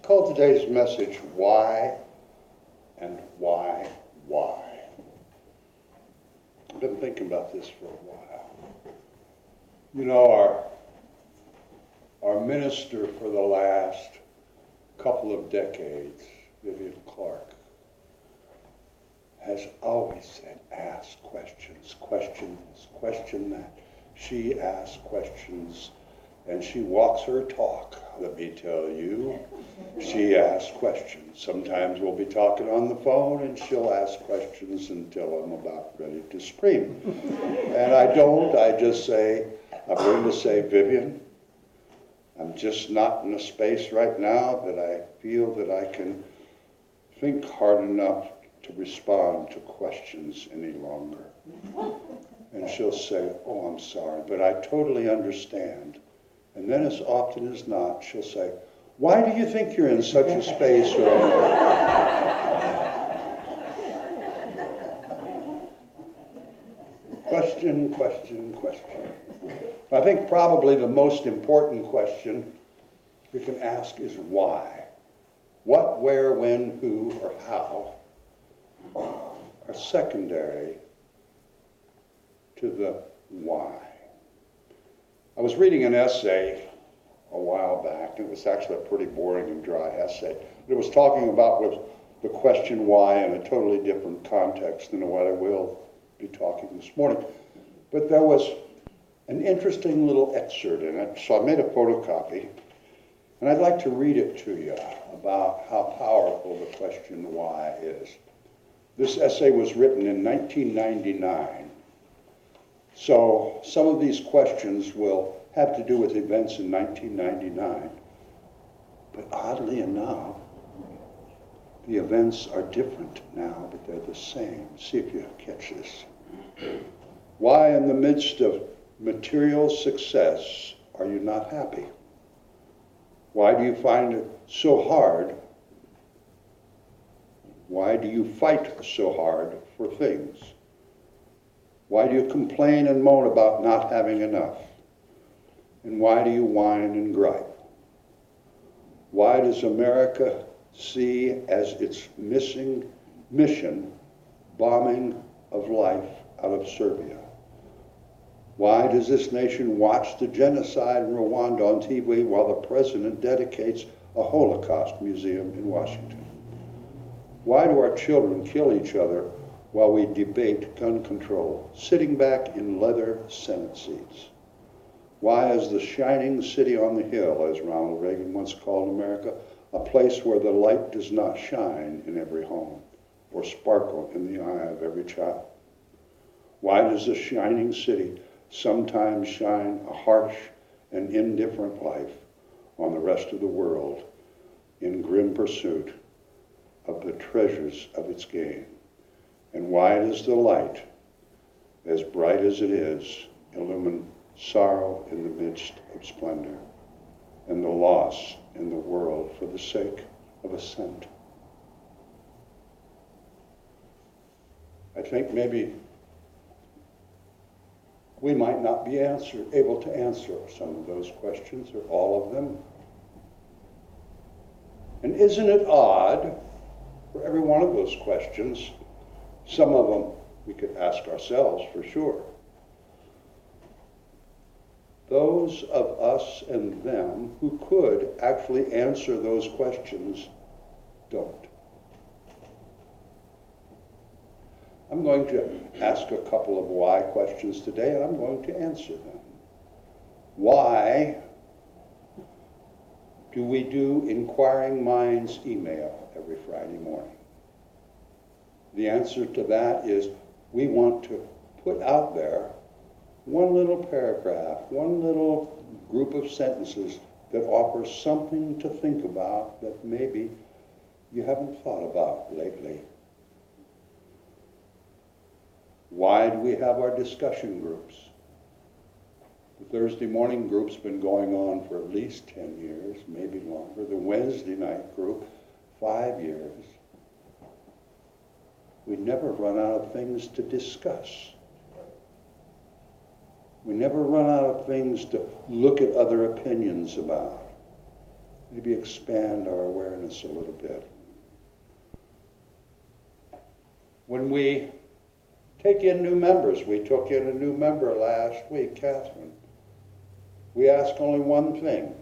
called today's message, Why and Why, Why? I've been thinking about this for a while. You know, our minister for the last couple of decades, Vivian Clark, has always said, ask questions, question that. She asks questions, and she walks her talk, let me tell you. She asks questions. Sometimes we'll be talking on the phone, and she'll ask questions until I'm about ready to scream. And I don't. I just say, I'm going to say, Vivian, I'm just not in a space right now that I feel that I can think hard enough to respond to questions any longer. And she'll say, oh, I'm sorry, but I totally understand. And then as often as not, she'll say, why do you think you're in such a space right now? Question. I think probably the most important question we can ask is why. What, where, when, who, or how are secondary to the why. I was reading an essay a while back. It was actually a pretty boring and dry essay. It was talking about the question why in a totally different context than what I will be talking this morning. But there was an interesting little excerpt in it, so I made a photocopy, and I'd like to read it to you about how powerful the question why is. This essay was written in 1999, so some of these questions will have to do with events in 1999, but oddly enough, the events are different now, but they're the same. See if you catch this. Why, in the midst of material success, are you not happy? Why do you find it so hard? Why do you fight so hard for things? Why do you complain and moan about not having enough? And why do you whine and gripe? Why does America see as its mission bombing of life out of Serbia? Why does this nation watch the genocide in Rwanda on TV while the president dedicates a Holocaust museum in Washington? Why do our children kill each other while we debate gun control, sitting back in leather Senate seats? Why is the shining city on the hill, as Ronald Reagan once called America, a place where the light does not shine in every home or sparkle in the eye of every child? Why does the shining city sometimes shine a harsh and indifferent life on the rest of the world in grim pursuit of the treasures of its gain? And why does the light, as bright as it is, illumine sorrow in the midst of splendor and the loss in the world for the sake of a cent? I think maybe we might not be able to answer some of those questions or all of them. And isn't it odd, for every one of those questions, some of them we could ask ourselves for sure. Those of us and them who could actually answer those questions don't. I'm going to ask a couple of why questions today, and I'm going to answer them. Why do we do Inquiring Minds email every Friday morning? The answer to that is we want to put out there one little paragraph, one little group of sentences that offers something to think about that maybe you haven't thought about lately. Why do we have our discussion groups? The Thursday morning group's been going on for at least 10 years, maybe longer. The Wednesday night group, 5 years. We never run out of things to discuss. We never run out of things to look at other opinions about. maybe expand our awareness a little bit. When we take in new members, we took in a new member last week, Catherine, we ask only one thing.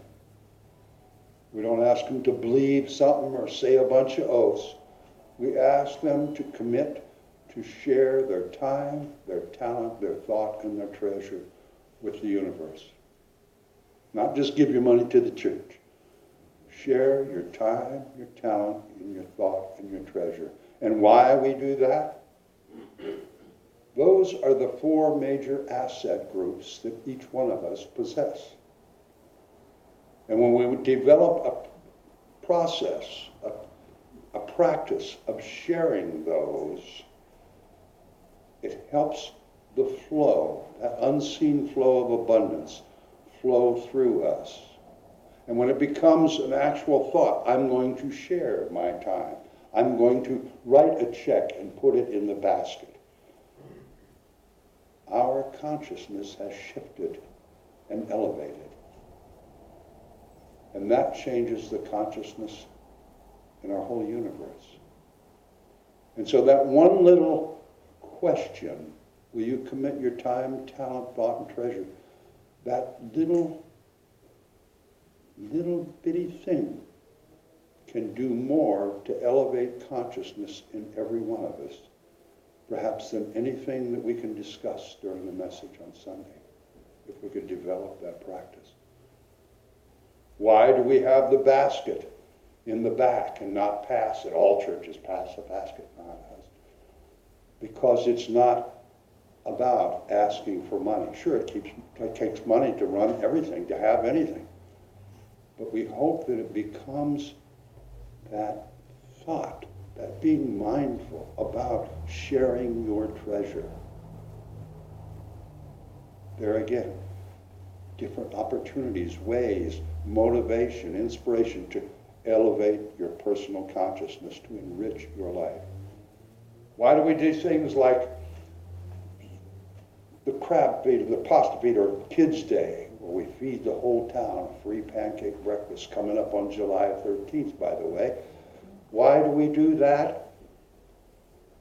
We don't ask them to believe something or say a bunch of oaths. We ask them to commit to share their time, their talent, their thought, and their treasure with the universe. Not just give your money to the church. Share your time, your talent, and your thought, and your treasure. And why we do that? Those are the four major asset groups that each one of us possess. And when we develop a process, a practice of sharing those, it helps the flow, that unseen flow of abundance, flow through us. And when it becomes an actual thought, I'm going to share my time. I'm going to write a check and put it in the basket. Our consciousness has shifted and elevated. And that changes the consciousness in our whole universe. And so that one little question, will you commit your time, talent, thought, and treasure? That little bitty thing can do more to elevate consciousness in every one of us, perhaps than anything that we can discuss during the message on Sunday, if we could develop that practice. Why do we have the basket in the back and not pass it? All churches pass the basket, not us. Because it's not about asking for money. Sure, it takes money to run everything, to have anything. But we hope that it becomes that thought, that being mindful about sharing your treasure. There again, different opportunities, ways, motivation, inspiration to elevate your personal consciousness, to enrich your life. Why do we do things like the crab feed, the pasta feed, or Kids Day, where we feed the whole town a free pancake breakfast coming up on July 13th, by the way? Why do we do that?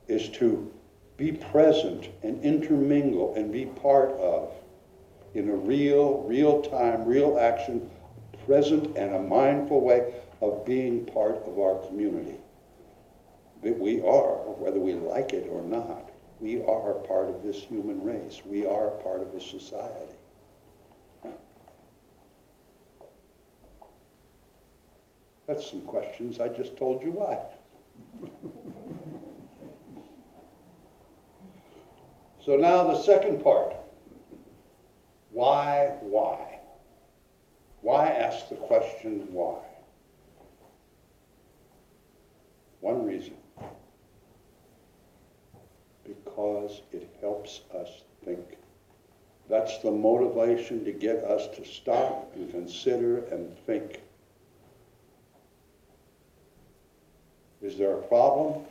Is to be present and intermingle and be part of, in a real time, real action, present and a mindful way of being part of our community. That we are, whether we like it or not, we are part of this human race. We are part of this society. That's some questions. I just told you why. So now the second part. Why? Why ask the question why? One reason. Because it helps us think. That's the motivation to get us to stop and consider and think. Is there a problem?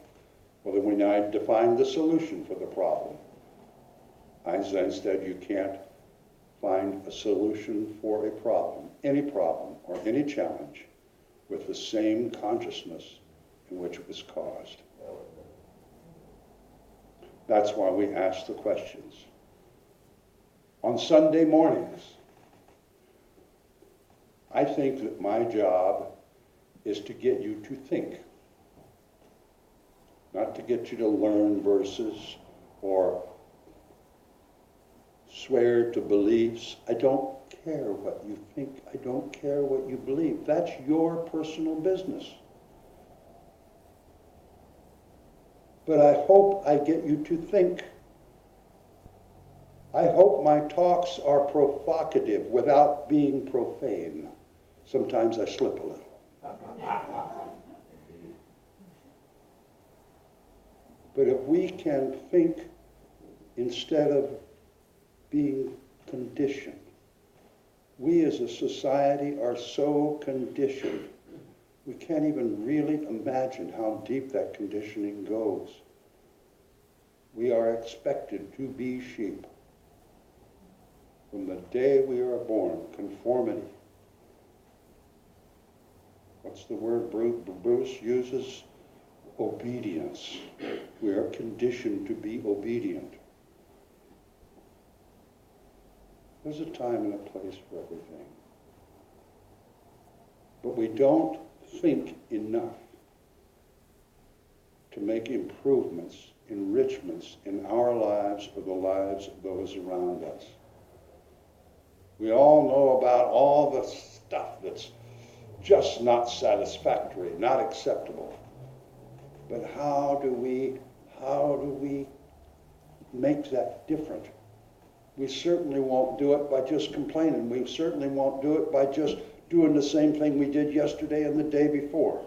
Well, then we need to find the solution for the problem. Einstein said you can't find a solution for a problem, or any challenge, with the same consciousness in which it was caused. That's why we ask the questions. On Sunday mornings, I think that my job is to get you to think. Not to get you to learn verses or swear to beliefs. I don't care what you think. I don't care what you believe. That's your personal business. But I hope I get you to think. I hope my talks are provocative without being profane. Sometimes I slip a little. But if we can think instead of being conditioned, we as a society are so conditioned, we can't even really imagine how deep that conditioning goes. We are expected to be sheep. From the day we are born, conformity. what's the word Bruce uses? Obedience. We are conditioned to be obedient. There's a time and a place for everything. But we don't think enough to make improvements, enrichments in our lives or the lives of those around us. We all know about all the stuff that's just not satisfactory, not acceptable. But how do we make that different? We certainly won't do it by just complaining. We certainly won't do it by just doing the same thing we did yesterday and the day before.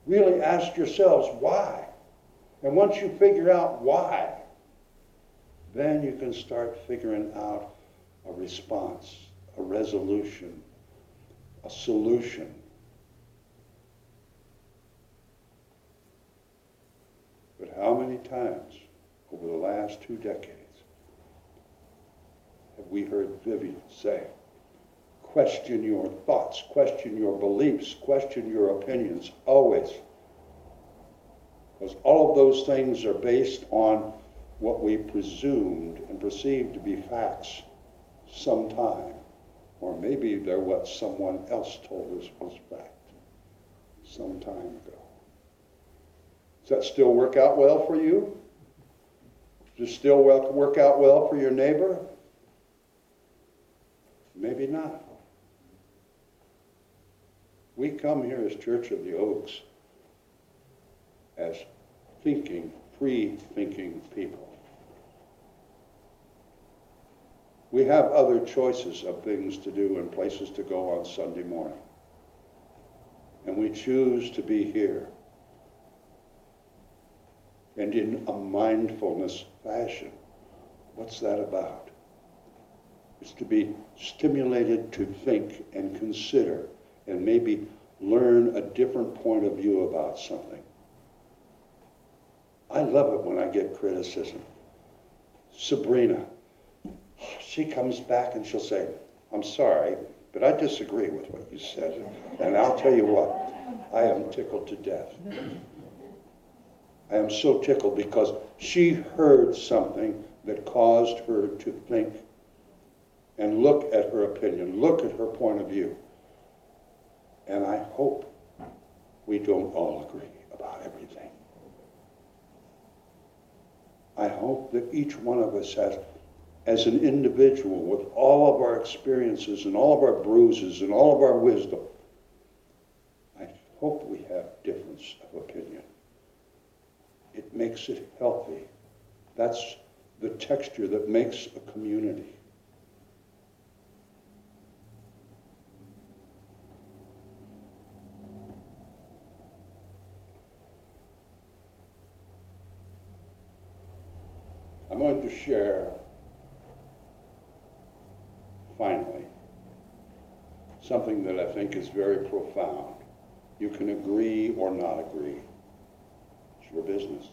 Really ask yourselves why. And once you figure out why, then you can start figuring out a response, a resolution, a solution. But how many times over the last 2 decades have we heard Vivian say, question your thoughts, question your beliefs, question your opinions, always. Because all of those things are based on what we presumed and perceived to be facts sometime. Or maybe they're what someone else told us was fact some time ago. Does that still work out well for you? Does it still work out well for your neighbor? Maybe not. We come here as Church of the Oaks as thinking, free-thinking people. We have other choices of things to do and places to go on Sunday morning. And we choose to be here. And in a mindfulness fashion. What's that about? It's to be stimulated to think and consider and maybe learn a different point of view about something. I love it when I get criticism. Sabrina, she comes back and she'll say, I'm sorry, but I disagree with what you said. And I'll tell you what, I am tickled to death. I am so tickled because she heard something that caused her to think and look at her opinion, look at her point of view. And I hope we don't all agree about everything. I hope that each one of us has, as an individual, with all of our experiences and all of our bruises and all of our wisdom, I hope we have difference of opinion. It makes it healthy. That's the texture that makes a community. I'm going to share, finally, something that I think is very profound. You can agree or not agree. It's your business.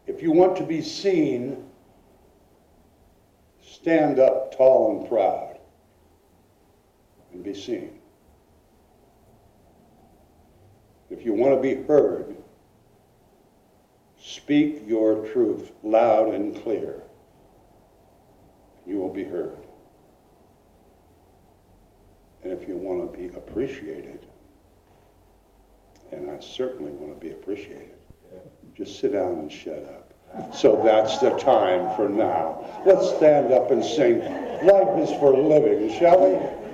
If you want to be seen, stand up tall and proud and be seen. If you want to be heard, speak your truth loud and clear. You will be heard. And if you want to be appreciated, and I certainly want to be appreciated, just sit down and shut up. So that's the time for now. Let's stand up and sing Life is for Living, shall we?